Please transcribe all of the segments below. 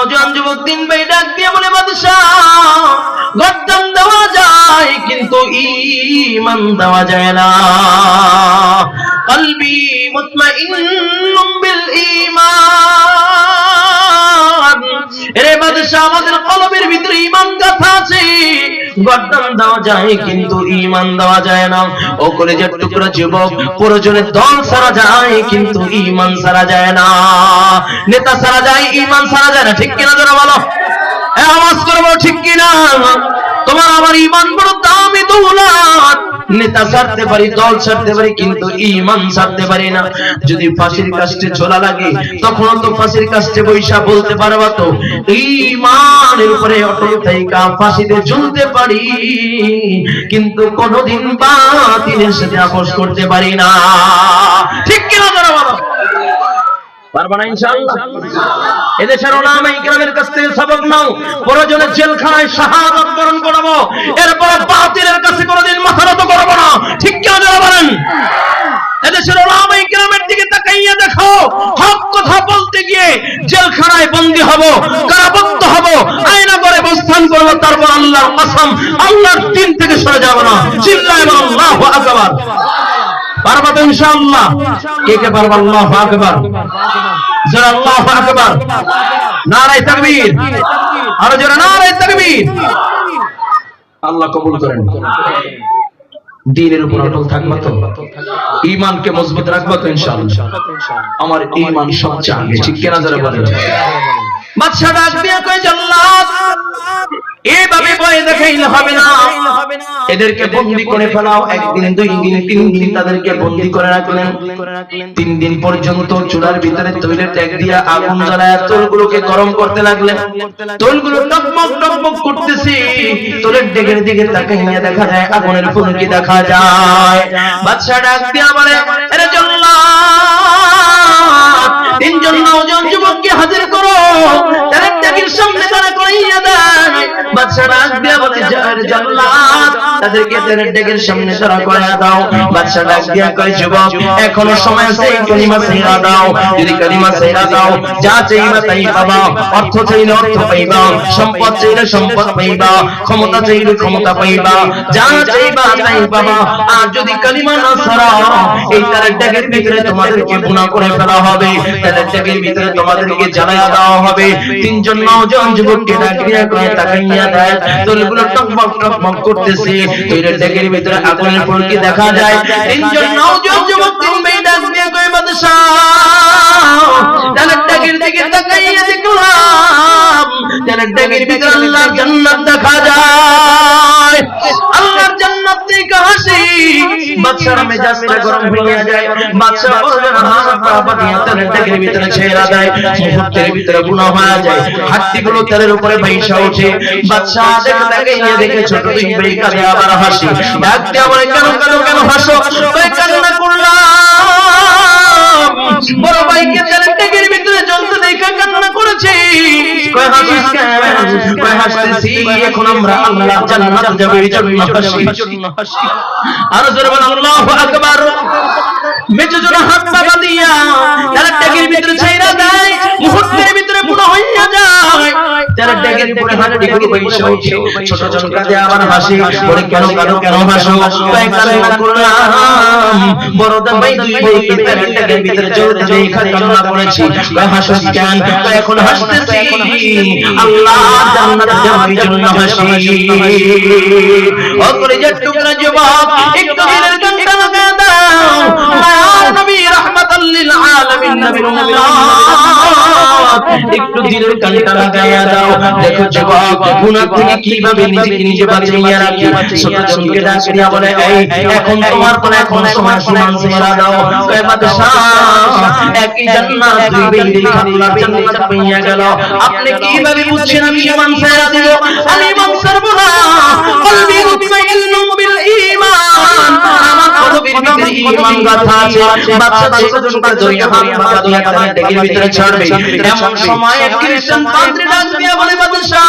নওজোয়ান যুবক তিন ভাই ডাক দিয়ে বলে, বাদশাহ গর্দান দেওয়া যায় কিন্তু ঈমান দেওয়া যায় না। কলবি মুতমাইন্নুম বিল ঈমান। এরে বাদশাহ, আমাদের কলবের ভিতরে ঈমান গাথা আছে, গর্দান দেওয়া যায় কিন্তু ঈমান দেওয়া যায় না। ও কলেজের টুকরা যুবক, প্রয়োজনে দল ছাড়া যায় কিন্তু ঈমান ছাড়া যায় না। নেতা ছাড়া যায়, ঈমান ছাড়া যায় না। ঠিক কিনা যারা বলো, আওয়াজ করবো ঠিক কিনা? তোমার আমার ঈমান বড় দামি দৌলত। নেতা ছাড়তে পারি, দল ছাড়তে পারি, কিন্তু ঈমান ছাড়তে পারি না। যদি ফাঁসির কাস্টে ঝোলা লাগে, তখন তো ফাঁসির কাস্টে বৈশা বলতে পারবা তো ঈমানের উপরে অটল থাইকা ফাঁসিতে ঝুলতে পারি, কিন্তু কোনদিন বাতিলের সাথে আপোষ করতে পারি না। ঠিক কিনা যারা বলো, পারবা না ইনশাআল্লাহ? এদেশের উলামায়ে কিরামের কাছ থেকে সবক নাও, প্রয়োজনে জেলখানায় শাহাদাত বরণ করাবো, এরপর বাতিলের কাছে কোনোদিন মাথা নত করব না। ঠিক কি যারা বলেন? এদেশের উলামায়ে কিরামের দিকে তাকাইয়া দেখো, হক কথা বলতে গিয়ে জেলখানায় বন্দী হব, কারাবদ্ধ হব, আয়না করে অবস্থান করব, তারপর আল্লাহর কসম আল্লাহর দিন থেকে সরে যাব না। চিল্লায় বলো আল্লাহু আকবার। পারবা তো ইনশাআল্লাহ? কে কে পারবা? আল্লাহু আকবার। যারা আল্লাহু আকবার, নারায়ে তাকবীর, আর যারা নারায়ে তাকবীর। আল্লাহ কবুল করেন। দ্বীনের উপর অটল থাকবা তো, ঈমানকে মজবুত রাখবা তো ইনশাআল্লাহ? আমার ঈমান সবচেয়ে আগে। ঠিক কিনা যারা বলেন? বাদশা ডাক দিয়ে কয়, জান্নাত এভাবে ভয় দেখাইলে হবে না, এদেরকে বন্দী করে ফেলাও। একদিন, দুই দিন, তিন দিন তাদেরকে বন্দী করে রাখলেন। 3 দিন পর্যন্ত চুলার ভিতরে তৈলের ট্যাগ দিয়ে আগুন জ্বালায় তৈলগুলোকে গরম করতে লাগলেন। তৈলগুলো টকমক টকমক করতেছে, তৈলের ডেগের দিকে তাকাইয়া দেখা যায় আগুনের ফুলকি দেখা যায়। বাদশা ডাক দিয়ে বলে, আরে জান্নাত, 3 জন নওজোয়ান যুবককে হাজির করো। তারা ট্যাগের সামনে দাঁড়া করাইয়া দেয়। বাদশা ডাক দিয়ে বলে, জান্নাত, তাদেরকে তাদের ডেগের সামনে দাঁড়া করাইয়া দাও। বাদশা ডাক দিয়ে কয়, যুবক এখনো সময় আছে, কালিমা ছাইরা দাও। যদি কালিমা ছাইরা দাও, যা চাইবা তাই পাবা। অর্থ চাইলে অর্থ পাইবা, সম্পদ চাইলে সম্পদ পাইবা, ক্ষমতা চাইলে ক্ষমতা পাইবা, যা চাইবা তাই পাবা। আর যদি কালিমা না ছাড়াও, এই তাদের ডেগের ভিতরে তোমাদেরকে গুনাহ করে ফেলা হবে, তাদের ডেগের ভিতরে তোমাদেরকে জ্বালায়া দেওয়া হবে। 3 জন নওজোয়ান যুবককে ডাক দিয়ে কয়, তাকাইয়া দেয় তৈলগুলো টকবক টকবক করতেছে, তৈলের ডেগের ভিতরে আগুনের ফুলকি দেখা যায়। 3 জন নওজোয়ান যুবক 3 ভাই ডাক দিয়ে কয়, বাদশা তাদের ডেগের দিকে তাকাইয়া দেখলাম তাদের ডেগের ভিতরে আল্লাহর জান্নাত দেখা যায়। আল্লাহর জান্নাত থেকে হাসি, বাদশার মেজাজটা গরম হয়ে যায়। বাদশা বলে, বাবা দিয়ে তাদের ডেগের ভিতরে ছেড়া দেয়। মুহূর্তের ভিতরে গুনাহ হয়ে যায়, হাতগুলো তাদের উপরে ভাইসা ওঠে। বাদশা দেখে ছোট 2 ভাই কাঁদে, আবার হাসি। ডাক দিয়ে বলে, কেন কেন কেন হাসো? কই কান্না করলাম, বড় ভাইকে তাদের ডেগের ভিতরে জ্বলতে দেখে কান্না করেছি। কই হাসিস কেন? কই হাসতেছি, এখন আমরা আল্লাহর জান্নাত যাব, এই জন্য হাসি। আর জোরে বল আল্লাহু আকবার। মেজো জোরে হাত বাবা দিয়া তাদের ডেগের ভিতরে ছাইরা দেয়। মুহূর্তের ভিতরে পুরো হইয়া যায়, তাদের ডেগের উপরে হাতগুলো ভাইসা ওঠে। ছোট ছোট কাঁদে, আবার হাসি। বলে, কেন কেন কেন হাসো? কই কান্না করলাম, বড় ভাই 2 ভাইকে তাদের ডেগের ভিতরে জ্বলতে দেখে কান্না করেছি। কই হাসিস কেন? কই এখন হাসতেছি, আল্লাহ জান্নাত যাওয়ার জন্য হাসি। ও কলিজার টুকরা যুবক, একটু দিলের কান্না লাগা দাও। মায়ার নবী রাহমাতাল লিল আলামিন নবীর উম্মত, একটু দিলের কান্না লাগায়া দাও। দেখো যুবক, গুনাহ থেকে কিভাবে নিজেকে নিজে বাঁচিয়ে রাখি। ছোট জনকে ডাক দিয়া বলে, এই এখন তোমার পরে এখন সময় সমান ছেড়া দাও। কয় বাদশা, একই জান্নাত 2 ভাই দেখে আল্লাহর জান্নাত পাইয়া গেল। আপনি কিভাবে বুঝছেন আমি ঈমান ছেড়া দিব? আমি ঈমান ছাড়ব না। কলবি মুতমাইন্নুম বিল ঈমান, আমার কলবের ভিতরে ঈমান গাথা আছে। বাদশা ছোট ছোট জড়িয়ে হাত বাবা দিয়া তাদের ডেগের ভিতরে ছাড়বে। এমন সময় এক খ্রিস্টান পাদ্রী ডাক দিয়া বলে, বাদশা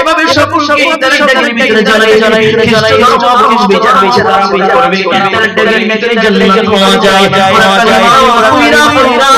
এভাবে সকলকে তাদের ডেগের ভিতরে জ্বালাই জ্বালাই খ্রিস্টানরা যখন বিচার বিচার করবে, তাদের ডেগের ভিতরে জান্নাত পাওয়া যায়। ওরা কালিমা পড়িরা